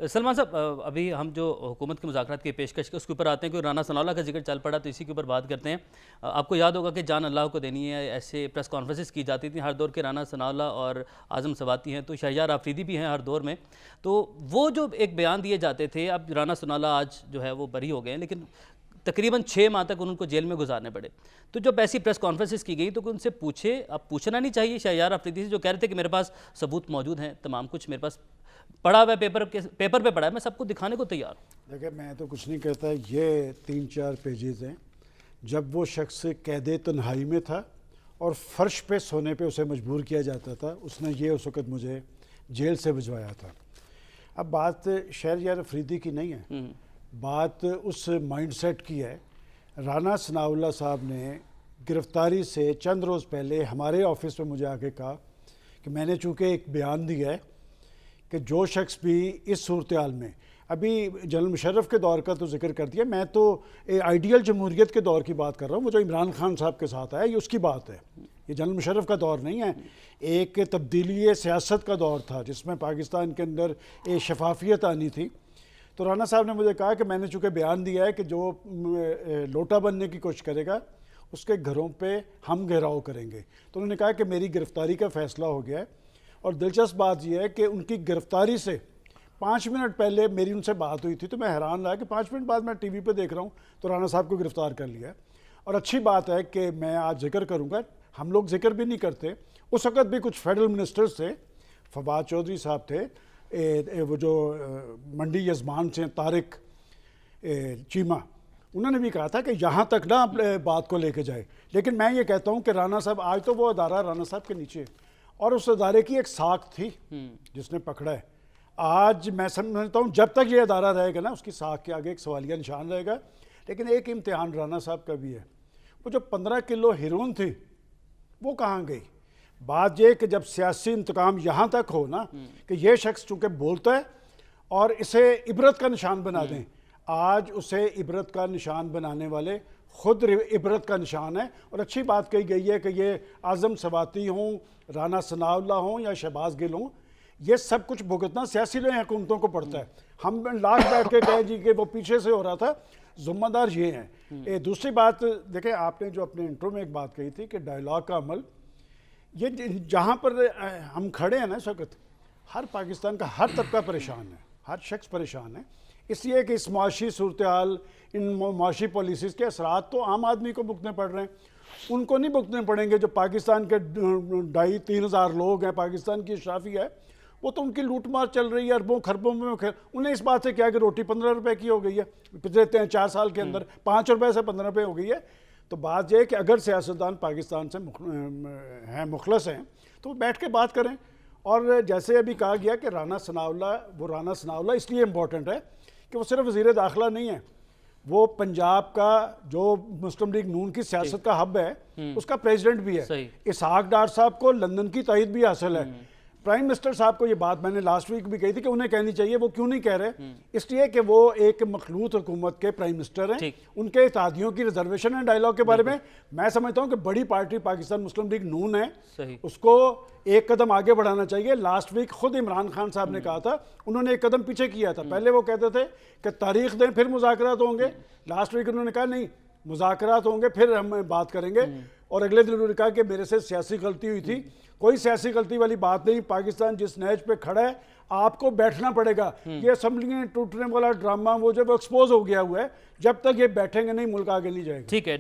सलमान साहब, अभी हम जो हुकूमत के मुज़ाकरात की पेशकश के उसके ऊपर आते हैं, कोई राना सनाउल्लाह का जिक्र चल पड़ा तो इसी के ऊपर बात करते हैं। आपको याद होगा कि जान अल्लाह को देनी है, ऐसे प्रेस कॉन्फ्रेंसेस की जाती थी हर दौर के। राना सनाउल्लाह और आज़म सवाती हैं, तो शहरयार आफरीदी भी हैं हर दौर में। तो वो जो एक बयान दिए जाते थे, अब राना सनाउल्लाह आज जो है वो बरी हो गए हैं, लेकिन तकरीबन 6 माह तक उनको जेल में गुजारने पड़े। तो जब ऐसी प्रेस कॉन्फ्रेंसेस की गई तो उनसे पूछे, अब पूछना नहीं चाहिए शहरयार आफरीदी से, जो कह रहे थे कि मेरे पास सबूत मौजूद हैं, तमाम कुछ मेरे पास पढ़ा हुआ है, पेपर पे पढ़ा है, मैं सबको दिखाने को तैयार हूँ। देखिए, मैं तो कुछ नहीं कहता, ये 3-4 पेजेस हैं। जब वो शख्स कैदे तन्हाई में था और फर्श पे सोने पे उसे मजबूर किया जाता था, उसने ये उस वक़्त मुझे जेल से भिजवाया था। अब बात शहरयार अफरीदी की नहीं है, बात उस माइंडसेट की है। राना सनाउल्लाह साहब ने गिरफ्तारी से चंद रोज़ पहले हमारे ऑफिस में मुझे आके कहा कि मैंने चूँकि एक बयान दिया है कि जो शख्स भी इस सूरत हाल में, अभी जनरल मुशर्रफ के दौर का तो जिक्र कर दिया, मैं तो आइडियल जमहूरियत के दौर की बात कर रहा हूँ, वो जो इमरान खान साहब के साथ आया, ये उसकी बात है। ये जनरल मुशर्रफ का दौर नहीं है, एक तब्दीली सियासत का दौर था जिसमें पाकिस्तान के अंदर एक शफाफियत आनी थी। तो राना साहब ने मुझे कहा कि मैंने चूँकि बयान दिया है कि जो लोटा बनने की कोशिश करेगा उसके घरों पे हम घेराव करेंगे। तो उन्होंने कहा कि मेरी गिरफ्तारी का फ़ैसला हो गया है। और दिलचस्प बात यह है कि उनकी गिरफ्तारी से 5 मिनट पहले मेरी उनसे बात हुई थी, तो मैं हैरान रहा कि 5 मिनट बाद मैं टीवी पे देख रहा हूँ तो राना साहब को गिरफ़्तार कर लिया है। और अच्छी बात है कि मैं आज जिक्र करूँगा, हम लोग जिक्र भी नहीं करते, उस वक़्त भी कुछ फेडरल मिनिस्टर्स थे, फवाद चौधरी साहब थे, वो जो मंडी यजमान से तारिक चीमा, उन्होंने भी कहा था कि यहाँ तक ना बात को लेके जाए। लेकिन मैं ये कहता हूँ कि राना साहब, आज तो वो अदारा राना साहब के नीचे और उस अदारे की एक साख थी जिसने पकड़ा है। आज मैं समझता हूँ जब तक ये अदारा रहेगा ना, उसकी साख के आगे एक सवालिया निशान रहेगा। लेकिन एक इम्तिहान राना साहब का भी है, वो जो 15 किलो हेरोइन थी वो कहाँ गई। बात यह कि जब सियासी इंतकाम यहाँ तक हो ना कि ये शख्स चूँकि बोलता है और इसे इबरत का निशान बना दें, आज उसे इबरत का निशान बनाने वाले खुद इबरत का निशान है। और अच्छी बात कही गई है कि ये आज़म सवाती हों, राना सनाउल्लाह हों या शहबाज गिल हों, ये सब कुछ भुगतना सियासी हुकूमतों को पड़ता है। हम लाख बैठ के कहें जी कि वो पीछे से हो रहा था, ज़िम्मेदार ये हैं। दूसरी बात देखें, आपने जो अपने इंट्रो में एक बात कही थी कि डायलॉग का अमल, ये जहाँ पर हम खड़े हैं ना इस वक्त, हर पाकिस्तान का हर तबका परेशान है, हर शख्स परेशान है, इसलिए कि इस मुआशी सूरत हाल, इन मुआशी पॉलिसीज़ के असरात तो आम आदमी को भुगतने पड़ रहे हैं। उनको नहीं भुगतने पड़ेंगे जो पाकिस्तान के 2,500-3 हज़ार लोग हैं, पाकिस्तान की अशराफी है, वो तो उनकी लूट मार चल रही है अरबों खरबों में। उन्हें इस बात से क्या कि रोटी 15 रुपए की हो गई है, पिछले 4 साल के अंदर 5 रुपए से 15 रुपए हो गई है। तो बात यह है कि अगर सियासतदान पाकिस्तान से हैं, मुखलस हैं, तो वो बैठ के बात करें। और जैसे अभी कहा गया कि राना सनाउल्लाह, वो राना सनाउल्लाह इसलिए इम्पोर्टेंट है कि वो सिर्फ वज़ीर दाखिला नहीं है, वो पंजाब का जो मुस्लिम लीग नून की सियासत का हब है उसका प्रेसिडेंट भी है। इसहाक डार साहब को लंदन की तायद भी हासिल है। प्राइम मिनिस्टर साहब को ये बात मैंने लास्ट वीक भी कही थी कि उन्हें कहनी चाहिए, वो क्यों नहीं कह रहे, इसलिए कि वो एक मखलूत हुकूमत के प्राइम मिनिस्टर हैं, उनके इत्तेहादियों की रिजर्वेशन है डायलॉग के बारे में। मैं समझता हूँ कि बड़ी पार्टी पाकिस्तान मुस्लिम लीग नून है, उसको एक कदम आगे बढ़ाना चाहिए। लास्ट वीक खुद इमरान खान साहब ने कहा था, उन्होंने एक कदम पीछे किया था। पहले वो कहते थे कि तारीख दें फिर मुज़ाकरात होंगे, लास्ट वीक उन्होंने कहा नहीं, मुज़ाकरात होंगे फिर हम बात करेंगे। और अगले दिन उन्होंने कहा कि मेरे से सियासी गलती हुई थी। कोई सियासी गलती वाली बात नहीं, पाकिस्तान जिस नहज पे खड़ा है आपको बैठना पड़ेगा। ये असेंबली टूटने वाला ड्रामा वो जब एक्सपोज हो गया हुआ है, जब तक ये बैठेंगे नहीं मुल्क आगे नहीं जाएगा। ठीक है।